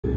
How's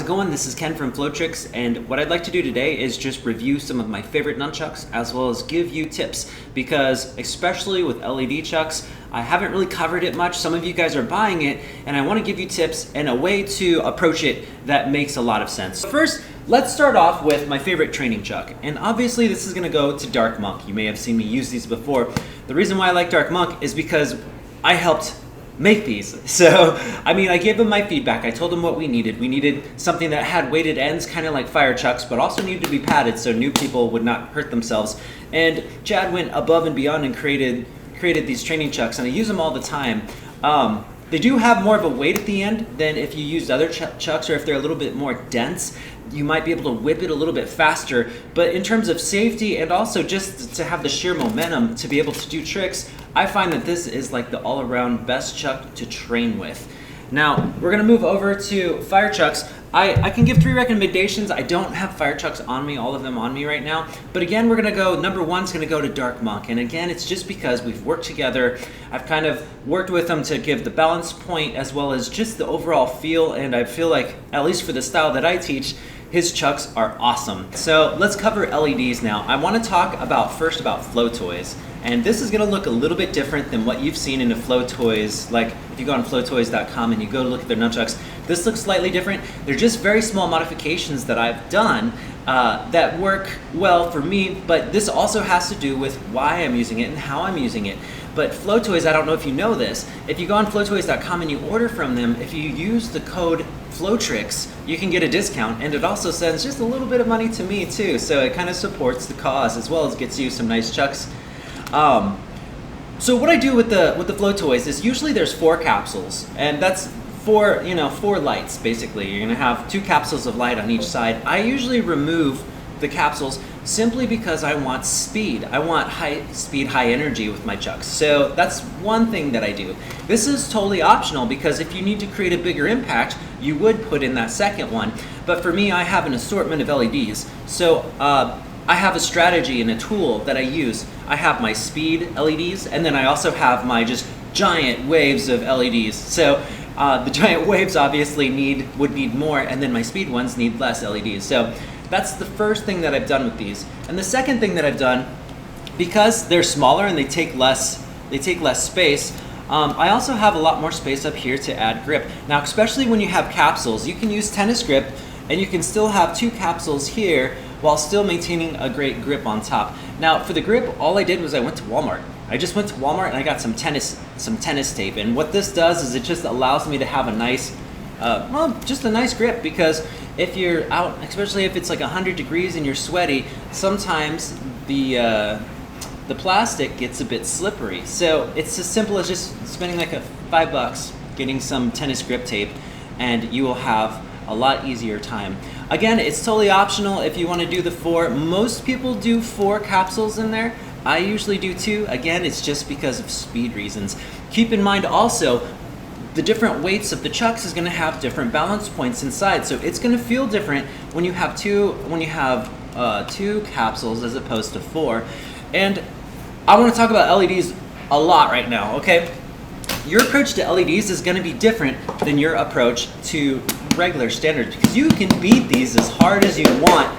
it going? This is Ken from Flowtricks, and what I'd like to do today is just review some of my favorite nunchucks as well as give you tips, because especially with LED chucks, I haven't really covered it much. Some of you guys are buying it, and I want to give you tips and a way to approach it that makes a lot of sense. First, let's start off with my favorite training chuck, and obviously this is going to go to Dark Monk. You may have seen me use these before. The reason why I like Dark Monk is because I helped make these. So, I gave them my feedback. I told them what we needed. We needed something that had weighted ends, kind of like fire chucks, but also needed to be padded so new people would not hurt themselves. And Chad went above and beyond and created these training chucks, and I use them all the time. They do have more of a weight at the end than if you used other chucks, or if they're a little bit more dense, you might be able to whip it a little bit faster. But in terms of safety and also just to have the sheer momentum to be able to do tricks, I find that this is like the all-around best chuck to train with. Now, we're gonna move over to fire chucks. I can give 3 recommendations. I don't have fire chucks on me, all of them on me right now. But again, we're gonna go, number 1's gonna go to Dark Monk. And again, it's just because we've worked together. I've kind of worked with them to give the balance point as well as just the overall feel. And I feel like, at least for the style that I teach, his chucks are awesome. So let's cover LEDs now. I wanna talk first about Flow Toys. And this is gonna look a little bit different than what you've seen in the Flow Toys. Like if you go on flowtoys.com and you go to look at their nunchucks, this looks slightly different. They're just very small modifications that I've done that work well for me, but this also has to do with why I'm using it and how I'm using it. But Flow Toys, I don't know if you know this, if you go on flowtoys.com and you order from them, if you use the code Flowtricks, you can get a discount, and it also sends just a little bit of money to me too, so it kind of supports the cause as well as gets you some nice chucks. So what I do with the Flow Toys is usually there's 4 capsules, and that's 4 lights basically. You're gonna have 2 capsules of light on each side. I usually remove the capsules simply because I want speed. I want high speed, high energy with my chucks. So that's one thing that I do. This is totally optional because if you need to create a bigger impact, you would put in that second one. But for me, I have an assortment of LEDs. So I have a strategy and a tool that I use. I have my speed LEDs, and then I also have my just giant waves of LEDs. So the giant waves obviously would need more, and then my speed ones need less LEDs. So that's the first thing that I've done with these. And the second thing that I've done, because they're smaller and they take less space, I also have a lot more space up here to add grip. Now, especially when you have capsules, you can use tennis grip, and you can still have 2 capsules here while still maintaining a great grip on top. Now, for the grip, all I did was I went to Walmart. I just went to Walmart and I got some tennis tape. And what this does is it just allows me to have a nice, just a nice grip, because if you're out, especially if it's like 100 degrees and you're sweaty, sometimes the plastic gets a bit slippery. So it's as simple as just spending like $5, getting some tennis grip tape, and you will have a lot easier time. Again, it's totally optional if you want to do the 4. Most people do 4 capsules in there. I usually do 2. Again, it's just because of speed reasons. Keep in mind also, the different weights of the chucks is going to have different balance points inside, so it's going to feel different when you have 2 capsules as opposed to 4. And I want to talk about LEDs a lot right now. Okay, your approach to LEDs is going to be different than your approach to regular standards, because you can beat these as hard as you want.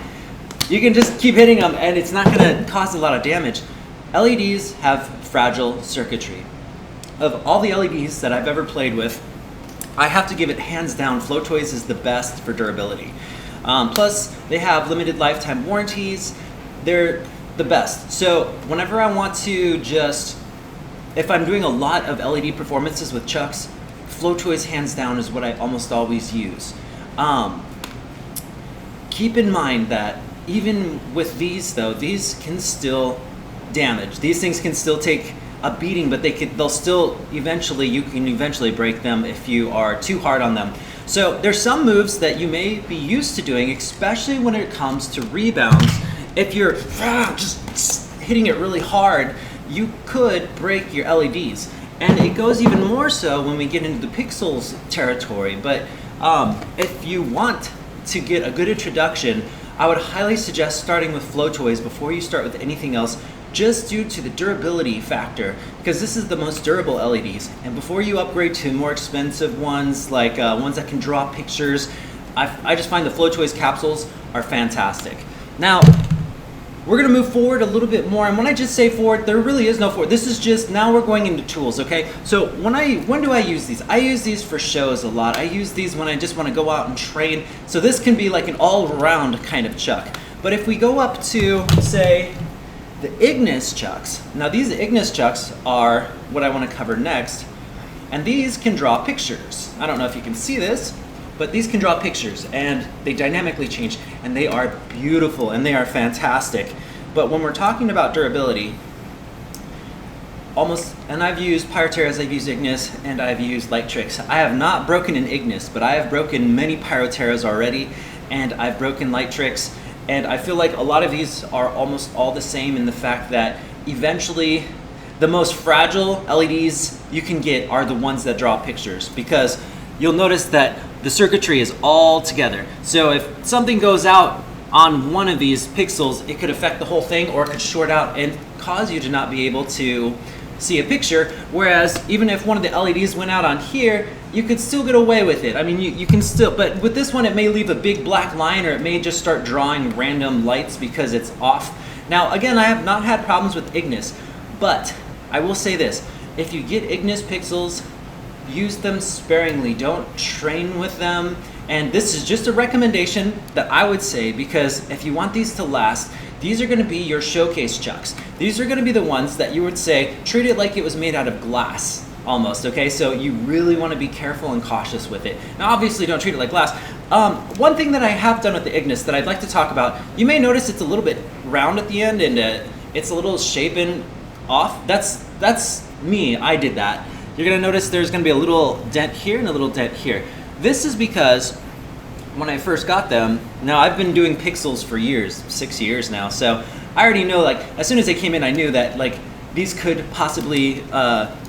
You can just keep hitting them and it's not going to cause a lot of damage. LEDs have fragile circuitry. Of all the LEDs that I've ever played with, I have to give it hands down, Flow Toys is the best for durability. Plus, they have limited lifetime warranties. They're the best. So whenever I want to if I'm doing a lot of LED performances with chucks, Flow Toys hands down is what I almost always use. Keep in mind that even with these though, these can still damage. These things can still take a beating, but they'll still you can eventually break them if you are too hard on them. So there's some moves that you may be used to doing, especially when it comes to rebounds. If you're just hitting it really hard, you could break your LEDs. And it goes even more so when we get into the pixels territory. But if you want to get a good introduction, I would highly suggest starting with Flow Toys before you start with anything else, just due to the durability factor, because this is the most durable LEDs. And before you upgrade to more expensive ones, like ones that can draw pictures, I just find the Flow Toys capsules are fantastic. Now, we're gonna move forward a little bit more, and when I just say forward, there really is no forward. This is just, now we're going into tools, okay? So when do I use these? I use these for shows a lot. I use these when I just wanna go out and train. So this can be like an all-around kind of chuck. But if we go up to, say, the Ignis chucks. Now these Ignis chucks are what I wanna cover next, and these can draw pictures. I don't know if you can see this, but these can draw pictures, and they dynamically change, and they are beautiful, and they are fantastic. But when we're talking about durability, and I've used Pyroterras, I've used Ignis, and I've used Light Tricks. I have not broken an Ignis, but I have broken many Pyroterras already, and I've broken Light Tricks, and I feel like a lot of these are almost all the same in the fact that eventually the most fragile LEDs you can get are the ones that draw pictures, because you'll notice that the circuitry is all together. So if something goes out on one of these pixels, it could affect the whole thing, or it could short out and cause you to not be able to see a picture. Whereas even if one of the LEDs went out on here, you could still get away with it. I mean, you can still, but with this one, it may leave a big black line, or it may just start drawing random lights because it's off. Now, again, I have not had problems with Ignis, but I will say this: if you get Ignis pixels, use them sparingly. Don't train with them. And this is just a recommendation that I would say, because if you want these to last, these are going to be your showcase chucks. These are going to be the ones that you would say, treat it like it was made out of glass almost, okay? So you really want to be careful and cautious with it. Now, obviously, don't treat it like glass. One thing that I have done with the Ignis that I'd like to talk about, you may notice it's a little bit round at the end, and it's a little shapen off. That's me. I did that. You're gonna notice there's gonna be a little dent here and a little dent here. This is because when I first got them, now I've been doing pixels for years, 6 years now, so I already know, like, as soon as they came in, I knew that, like, these could possibly,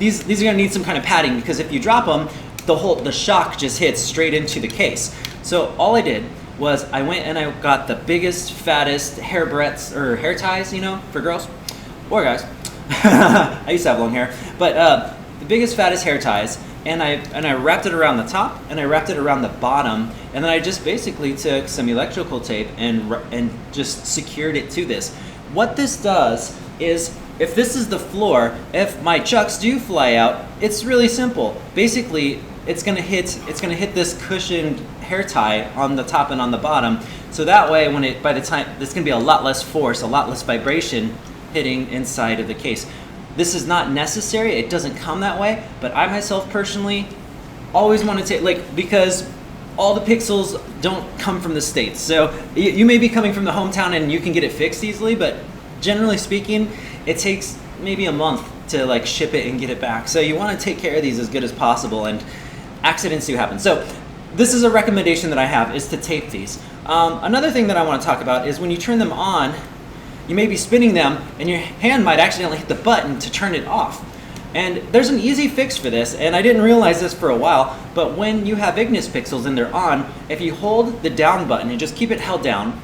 these are gonna need some kind of padding, because if you drop them, the shock just hits straight into the case. So all I did was I went and I got the biggest, fattest hair breadths, or hair ties, you know, for girls, or guys. I used to have long hair, but the biggest, fattest hair ties, and I wrapped it around the top, and I wrapped it around the bottom, and then I just basically took some electrical tape and just secured it to this. What this does is, if this is the floor, if my chucks do fly out, it's really simple. Basically, it's gonna hit this cushioned hair tie on the top and on the bottom, so that way by the time, there's gonna be a lot less force, a lot less vibration hitting inside of the case. This is not necessary, it doesn't come that way, but I myself personally always want to take, like, because all the pixels don't come from the States. So you may be coming from the hometown and you can get it fixed easily, but generally speaking, it takes maybe a month to, like, ship it and get it back. So you want to take care of these as good as possible, and accidents do happen. So this is a recommendation that I have, is to tape these. Another thing that I want to talk about is when you turn them on, you may be spinning them and your hand might accidentally hit the button to turn it off. And there's an easy fix for this, and I didn't realize this for a while, but when you have Ignis pixels and they're on, if you hold the down button and just keep it held down,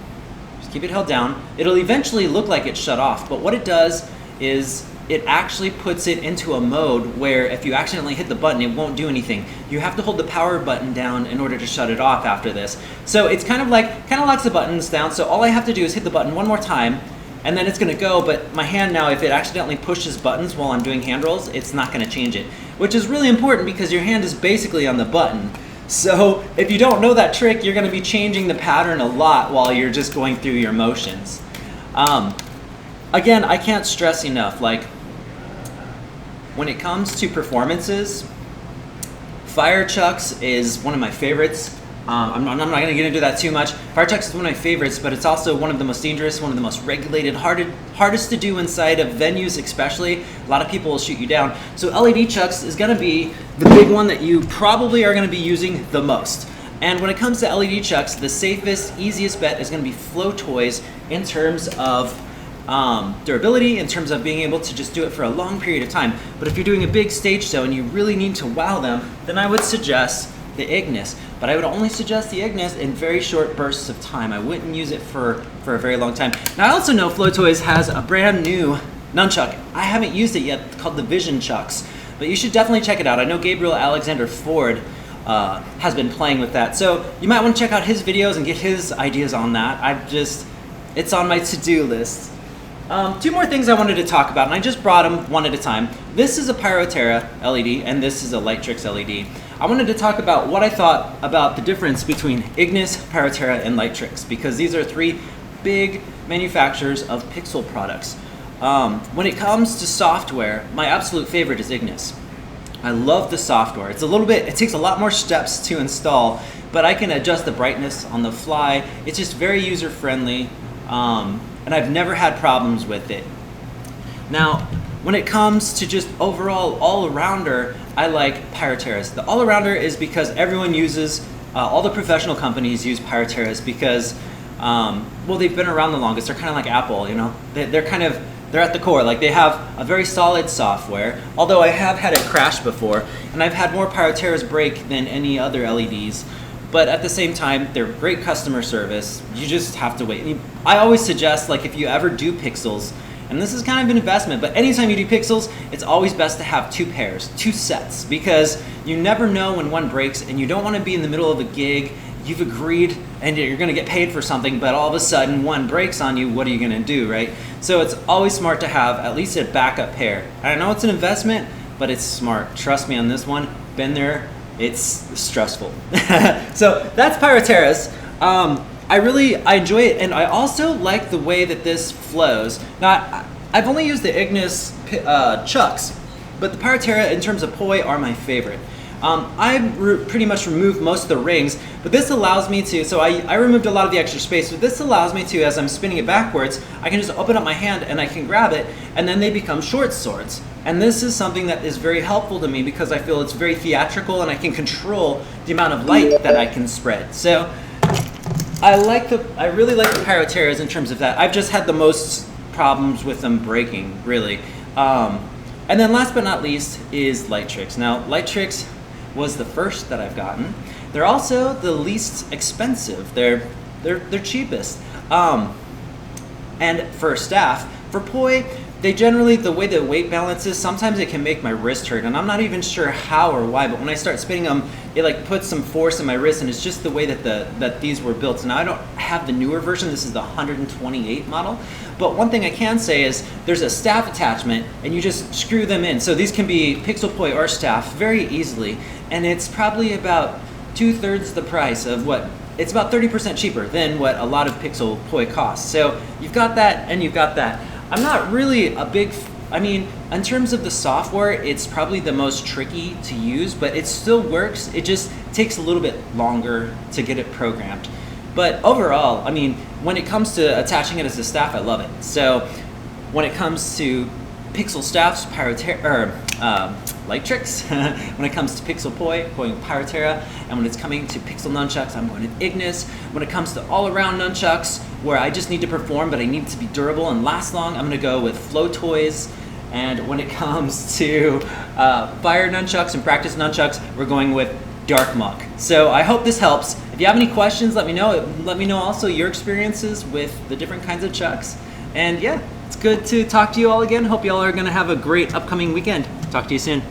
it'll eventually look like it's shut off. But what it does is it actually puts it into a mode where if you accidentally hit the button, it won't do anything. You have to hold the power button down in order to shut it off after this. So it's kind of locks the buttons down, so all I have to do is hit the button one more time, and then it's gonna go, but my hand now, if it accidentally pushes buttons while I'm doing hand rolls, it's not gonna change it, which is really important because your hand is basically on the button. So if you don't know that trick, you're gonna be changing the pattern a lot while you're just going through your motions. Again, I can't stress enough, like, when it comes to performances, Fire Chucks is one of my favorites. I'm not going to get into that too much. Fire Chucks is one of my favorites, but it's also one of the most dangerous, one of the most regulated, hardest to do inside of venues especially. A lot of people will shoot you down. So LED Chucks is going to be the big one that you probably are going to be using the most. And when it comes to LED Chucks, the safest, easiest bet is going to be Flow Toys in terms of durability, in terms of being able to just do it for a long period of time. But if you're doing a big stage show and you really need to wow them, then I would suggest the Ignis, but I would only suggest the Ignis in very short bursts of time. I wouldn't use it for a very long time. Now I also know Flow Toys has a brand new nunchuck. I haven't used it yet, called the Vision Chucks, but you should definitely check it out. I know Gabriel Alexander Ford has been playing with that, so you might want to check out his videos and get his ideas on that. It's on my to-do list. Two more things I wanted to talk about, and I just brought them one at a time. This is a Pyroterra LED, and this is a Lightrix LED. I wanted to talk about what I thought about the difference between Ignis, Pyroterra, and Lightrix, because these are three big manufacturers of pixel products. When it comes to software, my absolute favorite is Ignis. I love the software. It takes a lot more steps to install, but I can adjust the brightness on the fly. It's just very user-friendly. And I've never had problems with it. Now, when it comes to just overall all-arounder, I like Pyroterras. The all-arounder is because everyone uses, all the professional companies use Pyroterras because, well, they've been around the longest. They're kind of like Apple, you know? They're at the core. Like, they have a very solid software, although I have had it crash before, and I've had more Pyroterras break than any other LEDs. But at the same time, they're great customer service. You just have to wait. I always suggest, like, if you ever do pixels, and this is kind of an investment, but anytime you do pixels, it's always best to have two pairs, two sets, because you never know when one breaks, and you don't want to be in the middle of a gig, you've agreed, and you're going to get paid for something, but all of a sudden one breaks on you, what are you going to do, right? So it's always smart to have at least a backup pair. I know it's an investment, but it's smart. Trust me on this one. Been there. It's stressful. So that's Pyroterras. I enjoy it, and I also like the way that this flows. Now, I've only used the Ignis chucks, but the Pyroterra in terms of poi are my favorite. I pretty much removed most of the rings, but this allows me to, so I removed a lot of the extra space, but this allows me to, as I'm spinning it backwards, I can just open up my hand and I can grab it, and then they become short swords. And this is something that is very helpful to me because I feel it's very theatrical and I can control the amount of light that I can spread. So I really like the Pyroterras in terms of that. I've just had the most problems with them breaking, really. And then last but not least is Lightrix. Now, Lightrix was the first that I've gotten. They're also the least expensive. They're cheapest. And for staff, for poi, they generally, the way the weight balance is, sometimes it can make my wrist hurt, and I'm not even sure how or why, but when I start spinning them, it like puts some force in my wrist, and it's just the way that these were built. Now I don't have the newer version, this is the 128 model, but one thing I can say is there's a staff attachment, and you just screw them in. So these can be pixel poi or staff very easily, and it's probably about 2/3 the price of what, it's about 30% cheaper than what a lot of pixel poi costs. So you've got that, and you've got that. I'm not really a big, I mean, in terms of the software, it's probably the most tricky to use, but it still works. It just takes a little bit longer to get it programmed. But overall, I mean, when it comes to attaching it as a staff, I love it. So when it comes to pixel staffs, Lightrix. When it comes to pixel poi, going Pyroterra. And when it's coming to pixel nunchucks, I'm going to Ignis. When it comes to all-around nunchucks, where I just need to perform, but I need to be durable and last long, I'm going to go with Flow Toys. And when it comes to fire nunchucks and practice nunchucks, we're going with Dark Muck. So I hope this helps. If you have any questions, let me know. Let me know also your experiences with the different kinds of chucks. And yeah, it's good to talk to you all again. Hope you all are going to have a great upcoming weekend. Talk to you soon.